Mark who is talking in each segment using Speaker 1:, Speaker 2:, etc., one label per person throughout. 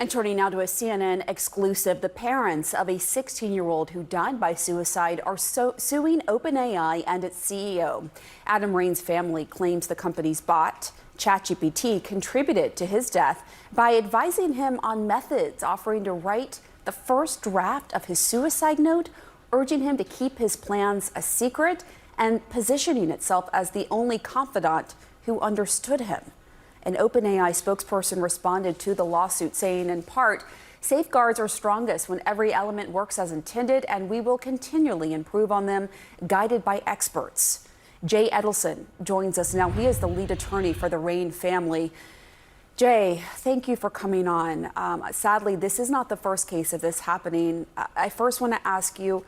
Speaker 1: And turning now to a CNN exclusive, the parents of a 16-year-old who died by suicide are suing OpenAI and its CEO. Adam Raine's family claims the company's bot, ChatGPT, contributed to his death by advising him on methods, offering to write the first draft of his suicide note, urging him to keep his plans a secret, and positioning itself as the only confidant who understood him. An OpenAI spokesperson responded to the lawsuit, saying, in part, "Safeguards are strongest when every element works as intended, and we will continually improve on them, guided by experts." Jay Edelson joins us now. He is the lead attorney for the Raine family. Jay, thank you for coming on. Sadly, this is not the first case of this happening. I first want to ask you,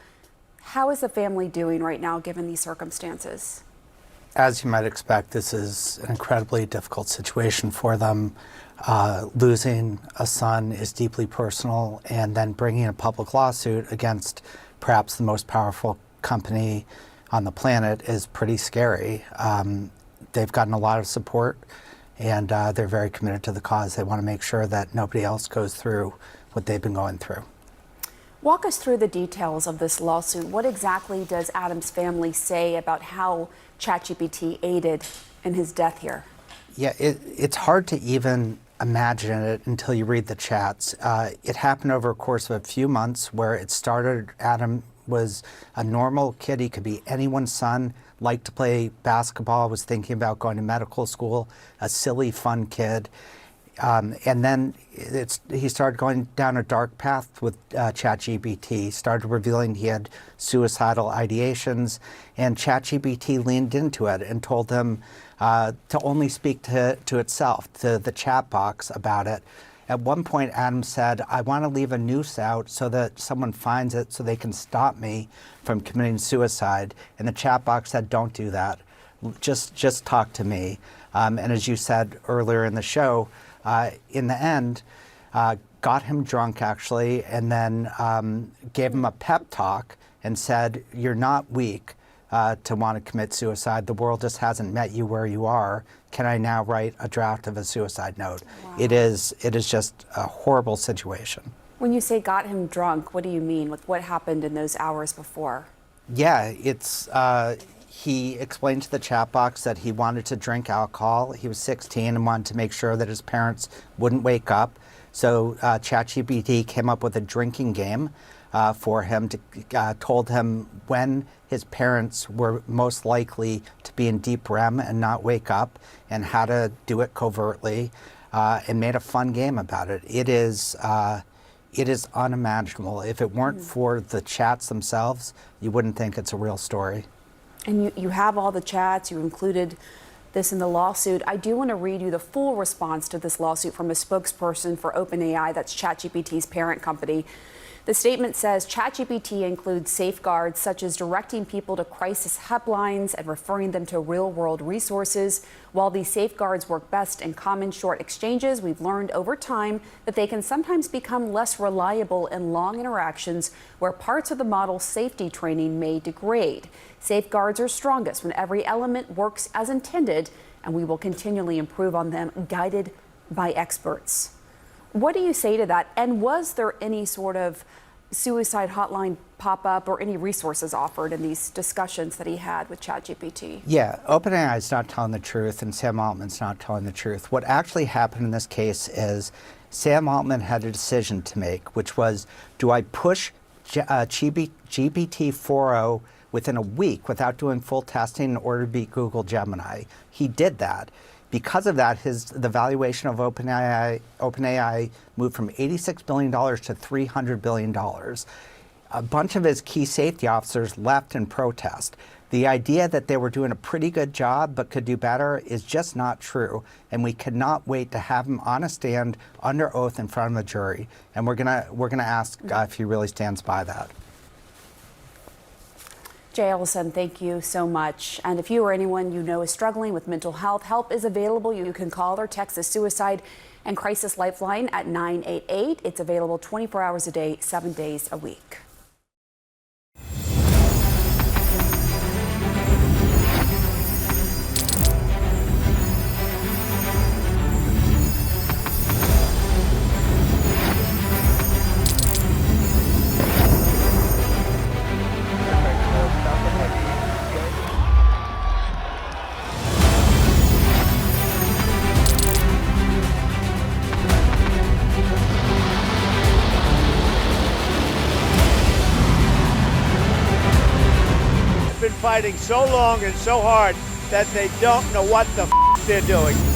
Speaker 1: how is the family doing right now, given these circumstances?
Speaker 2: As you might expect, this is an incredibly difficult situation for them. Losing a son is deeply personal, and then bringing a public lawsuit against perhaps the most powerful company on the planet is pretty scary. They've gotten a lot of support, and they're very committed to the cause. They want to make sure that nobody else goes through what they've been going through.
Speaker 1: Walk us through the details of this lawsuit. What exactly does Adam's family say about how ChatGPT aided in his death here?
Speaker 2: Yeah, it's hard to even imagine it until you read the chats. It happened over a course of a few months where it started. Adam was a normal kid. He could be anyone's son, liked to play basketball, was thinking about going to medical school, a silly, fun kid. And then he started going down a dark path with ChatGPT, started revealing he had suicidal ideations, and ChatGPT leaned into it and told him to only speak to itself, to the chat box about it. At one point, Adam said, "I want to leave a noose out so that someone finds it so they can stop me from committing suicide." And the chat box said, "Don't do that. Just talk to me." And as you said earlier in the show, in the end, got him drunk, actually, and then gave him a pep talk and said, "You're not weak to want to commit suicide. The world just hasn't met you where you are. Can I now write a draft of a suicide note?" Wow. It is just a horrible situation.
Speaker 1: When you say got him drunk, what do you mean? Like, what happened in those hours before?
Speaker 2: Yeah, he explained to the chat box that he wanted to drink alcohol. He was 16 and wanted to make sure that his parents wouldn't wake up. So ChatGPT came up with a drinking game for him, told him when his parents were most likely to be in deep REM and not wake up, and how to do it covertly, and made a fun game about it. It is unimaginable. If it weren't for the chats themselves, you wouldn't think it's a real story.
Speaker 1: And you have all the chats, you included this in the lawsuit. I do want to read you the full response to this lawsuit from a spokesperson for OpenAI, that's ChatGPT's parent company. The statement says ChatGPT includes safeguards such as directing people to crisis helplines and referring them to real-world resources. While these safeguards work best in common short exchanges, we've learned over time that they can sometimes become less reliable in long interactions where parts of the model's safety training may degrade. Safeguards are strongest when every element works as intended, and we will continually improve on them, guided by experts. What do you say to that? And was there any sort of suicide hotline pop up or any resources offered in these discussions that he had with ChatGPT?
Speaker 2: Yeah, OpenAI is not telling the truth, and Sam Altman's not telling the truth. What actually happened in this case is Sam Altman had a decision to make, which was, do I push GPT 4.0 within a week without doing full testing in order to beat Google Gemini? He did that. Because of that, the valuation of OpenAI moved from $86 billion to $300 billion. A bunch of his key safety officers left in protest. The idea that they were doing a pretty good job but could do better is just not true, and we cannot wait to have him on a stand under oath in front of a jury. And we're gonna ask if he really stands by that.
Speaker 1: Jay Ellison, thank you so much. And if you or anyone you know is struggling with mental health, help is available. You can call or text the Suicide and Crisis Lifeline at 988. It's available 24 hours a day, 7 days a week.
Speaker 3: fighting so long and so hard that they don't know what the they're doing.